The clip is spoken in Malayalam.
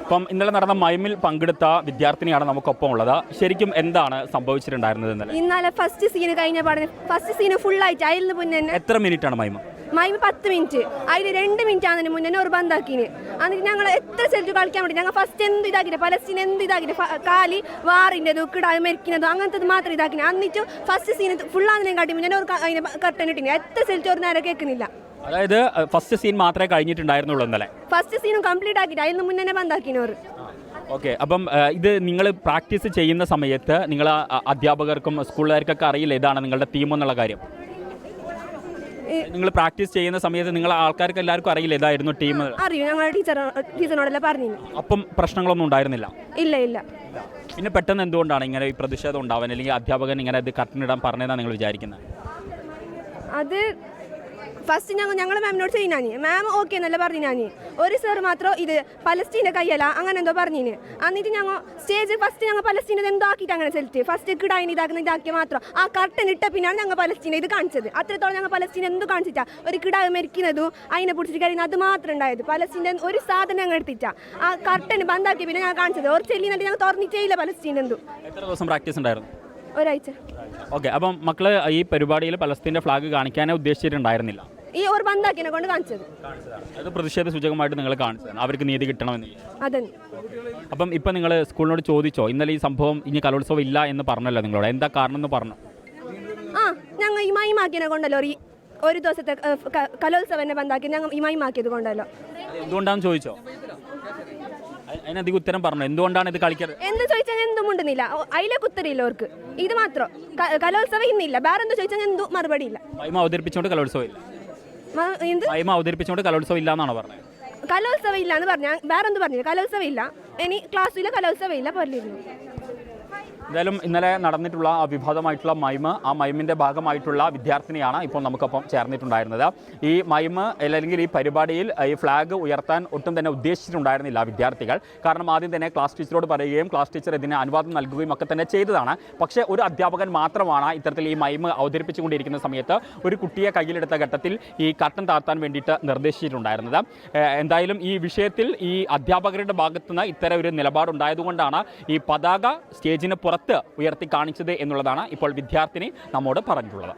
അപ്പം ഇന്നലെ നടന്ന മൈമിൽ പങ്കെടുത്ത വിദ്യാർത്ഥിനിയാണ് നമുക്കൊപ്പം ഉള്ളത്. ശരിക്കും എന്താണ് സംഭവിച്ചിട്ടുണ്ടായിരുന്നത് ഇന്നലെ ഫസ്റ്റ് സീന് കഴിഞ്ഞ പാടേ ഫസ്റ്റ് സീന് ഫുൾ ആയിട്ട് അതിന് മുന്നേ എത്ര മിനിറ്റ് ആണ് മൈമ്? 10 മിനിറ്റ്, അതിൽ 2 മിനിറ്റ് ആണെന്ന് മുന്നേ ഒരു ബന്ധാക്കിന്. എന്നിട്ട് ഞങ്ങൾ എത്ര സ്ഥലത്ത് കളിക്കാൻ വേണ്ടി ഞങ്ങൾ ഫസ്റ്റ് എന്ത് ഇതാക്കിട്ട് പലസ്തീൻ എന്ത് ഇതാക്കിട്ട് കാലി വാറിൻ്റെതും കിടാതെ മരിക്കുന്നതും അങ്ങനത്തെ മാത്രം ഇതാക്കിന്. എന്നിട്ട് ഫസ്റ്റ് സീന് ഫുൾ ആണെന്നതിനെ കാട്ടി മുന്നേ ഒരു അതിനെ കർട്ടൻ ഇട്ടിന്. എത്ര സ്ഥലത്ത് ഒരു നേരം കേൾക്കുന്നില്ല. അതായത് ഫസ്റ്റ് സീൻ മാത്രമേ കഴിഞ്ഞിട്ടുണ്ടായിരുന്നുള്ളൂ ഇന്നലെ. ഫസ്റ്റ് സീനും കംപ്ലീറ്റ് ആക്കിയിട്ട് അതിന് മുന്നേ ബന്ധാക്കിനോർ. ഓക്കെ, അപ്പം ഇത് നിങ്ങൾ പ്രാക്ടീസ് ചെയ്യുന്ന സമയത്ത് നിങ്ങൾ അധ്യാപകർക്കും സ്കൂളുകാർക്കൊക്കെ അറിയില്ല ഇതാണ് നിങ്ങളുടെ തീം എന്നുള്ള കാര്യം? നിങ്ങൾ പ്രാക്ടീസ് ചെയ്യുന്ന സമയത്ത് നിങ്ങൾ ആൾക്കാർക്ക് എല്ലാവർക്കും അറിയില്ല ഇതായിരുന്നു ടീം? അറിയും, ഞങ്ങളുടെ ടീച്ചറിനോടെല്ലാം പറഞ്ഞു. അപ്പം പ്രശ്നങ്ങളൊന്നും ഉണ്ടായിരുന്നില്ല? ഇല്ല ഇല്ല. പിന്നെ പെട്ടെന്ന് എന്തുകൊണ്ടാണ് ഇങ്ങനെ ഈ പ്രതിഷേധം ഉണ്ടാവാൻ, അല്ലെങ്കിൽ അധ്യാപകൻ ഇങ്ങനെ ഇത് കർട്ടനിടാൻ പറഞ്ഞതാണ് നിങ്ങൾ വിചാരിക്കുന്നത്? അത് ഫസ്റ്റ് ഞങ്ങൾ മാമിനോട് ചെയ്യാൻ മാം ഓക്കെ എന്നല്ല പറഞ്ഞു. ഞാൻ ഒരു സാർ മാത്രം ഇത് പലസ്തീൻ്റെ കയ്യല്ല അങ്ങനെ എന്തോ പറഞ്ഞിന്. എന്നിട്ട് ഞങ്ങൾ സ്റ്റേജ് ഫസ്റ്റ് ഞങ്ങൾ പലസ്തീനെ എന്തോ ആക്കിയിട്ട് അങ്ങനെ സെലക്ട് ഫസ്റ്റ് കിടായിന് ഇതാക്കിയ മാത്രം ആ കർട്ടൻ ഇട്ട പിന്നെയാണ് ഞങ്ങൾ പലസ്തീനെ ഇത് കാണിച്ചത്. അത്രത്തോളം ഞങ്ങൾ പലസ്തീനെ എന്ത് കാണിച്ചിട്ടാ ഒരു കിടാവ് മരിക്കുന്നതും അതിനെ പിടിച്ചിട്ട് കഴിയുന്നത് അത് മാത്രം ഉണ്ടായത്. പലസ്തീൻ്റെ ഒരു സാധനം ഞങ്ങൾ എടുത്തിട്ടാ ആ കർട്ടൻ ബന്ധാക്കി പിന്നെ ഞങ്ങൾ കാണിച്ചത്. ഒരു ചെല്ലിന്നിട്ട് ഞങ്ങൾ തുറന്നിട്ടേ ഇല്ല പലസ്തീൻ എന്തും. എത്ര ദിവസം പ്രാക്ടീസ് ഉണ്ടായിരുന്നു? ഒരാഴ്ച. ഓക്കെ, അപ്പം മക്കള് ഈ പരിപാടിയിൽ പലസ്തീൻ്റെ ഫ്ലാഗ് കാണിക്കാനേ ഉദ്ദേശിച്ചിട്ടുണ്ടായിരുന്നില്ല? ഈ ഒരു ബന്ധാക്കിനെ കൊണ്ട് കാണിച്ചത്. അത് പ്രതിഷേധ സൂചകമായിട്ട് നിങ്ങൾ കാണിച്ചതാണ്, അവർക്ക് നീതി കിട്ടണമെന്ന്. അതെ. അപ്പം ഇപ്പം നിങ്ങൾ സ്കൂളിനോട് ചോദിച്ചോ ഇന്നലെ ഈ സംഭവം ഇനി കലോത്സവം ഇല്ല എന്ന് പറഞ്ഞല്ലോ നിങ്ങളോട്? എന്താ കാരണം എന്ന് പറഞ്ഞു? ഞങ്ങൾ ഈ മൈമാക്കിനെ കൊണ്ടല്ലോ ഒരു ദിവസത്തെ കലോത്സവനെ ബന്ധാക്കി ഞങ്ങൾ ഈ മൈമാക്കിയത് കൊണ്ടല്ലോ. എന്തുകൊണ്ടാണെന്ന് ചോദിച്ചോ? അതിനധികം ഉത്തരം പറഞ്ഞു. എന്തുകൊണ്ടാണ് ഇത് കളിക്കുന്നത് എന്ത് ചോദിച്ചാൽ എന്തും ഉണ്ടെന്നില്ല, അതിലേക്ക് ഉത്തരയില്ല അവർക്ക്. ഇത് മാത്രം കലോത്സവം ഇന്നില്ല, വേറെ എന്തോ ചോദിച്ചാൽ എന്തും മറുപടി ഇല്ല. മൈമ അവതരിപ്പിച്ചുകൊണ്ട് കലോത്സവം ഇല്ല. മൈമ അവതരിപ്പിച്ചുകൊണ്ട് കലോത്സവം ഇല്ല എന്നാണ് പറഞ്ഞത്. കലോത്സവം ഇല്ല എന്ന് പറഞ്ഞാൽ വേറെ എന്ത് പറഞ്ഞില്ല. കലോത്സവം ഇല്ല, ഇനി ക്ലാസ്സിൽ കലോത്സവം ഇല്ല പറഞ്ഞിരുന്നു. എന്തായാലും ഇന്നലെ നടന്നിട്ടുള്ള വിവാദമായിട്ടുള്ള മൈമ്, ആ മൈമിൻ്റെ ഭാഗമായിട്ടുള്ള വിദ്യാർത്ഥിനിയാണ് ഇപ്പോൾ നമുക്കൊപ്പം ചേർന്നിട്ടുണ്ടായിരുന്നത്. ഈ മൈമ് അല്ലെങ്കിൽ ഈ പരിപാടിയിൽ ഈ ഫ്ലാഗ് ഉയർത്താൻ ഒട്ടും തന്നെ ഉദ്ദേശിച്ചിട്ടുണ്ടായിരുന്നില്ല വിദ്യാർത്ഥികൾ. കാരണം ആദ്യം തന്നെ ക്ലാസ് ടീച്ചറോട് പറയുകയും ക്ലാസ് ടീച്ചർ ഇതിന് അനുവാദം നൽകുകയും ഒക്കെ തന്നെ ചെയ്തതാണ്. പക്ഷേ ഒരു അധ്യാപകൻ മാത്രമാണ് ഇത്തരത്തിൽ ഈ മൈമ് അവതരിപ്പിച്ചുകൊണ്ടിരിക്കുന്ന സമയത്ത് ഒരു കുട്ടിയെ കയ്യിലെടുത്ത ഘട്ടത്തിൽ ഈ കർട്ടൻ താഴ്ത്താൻ വേണ്ടിയിട്ട് നിർദ്ദേശിച്ചിട്ടുണ്ടായിരുന്നത്. എന്തായാലും ഈ വിഷയത്തിൽ ഈ അധ്യാപകരുടെ ഭാഗത്തുനിന്ന് ഇത്തരം ഒരു നിലപാടുണ്ടായതുകൊണ്ടാണ് ഈ പതാക സ്റ്റേജിന് പുറത്ത് ഉയർത്തി കാണിച്ചത് എന്നുള്ളതാണ് ഇപ്പോൾ വിദ്യാർത്ഥിനി നമ്മോട് പറഞ്ഞിട്ടുള്ളത്.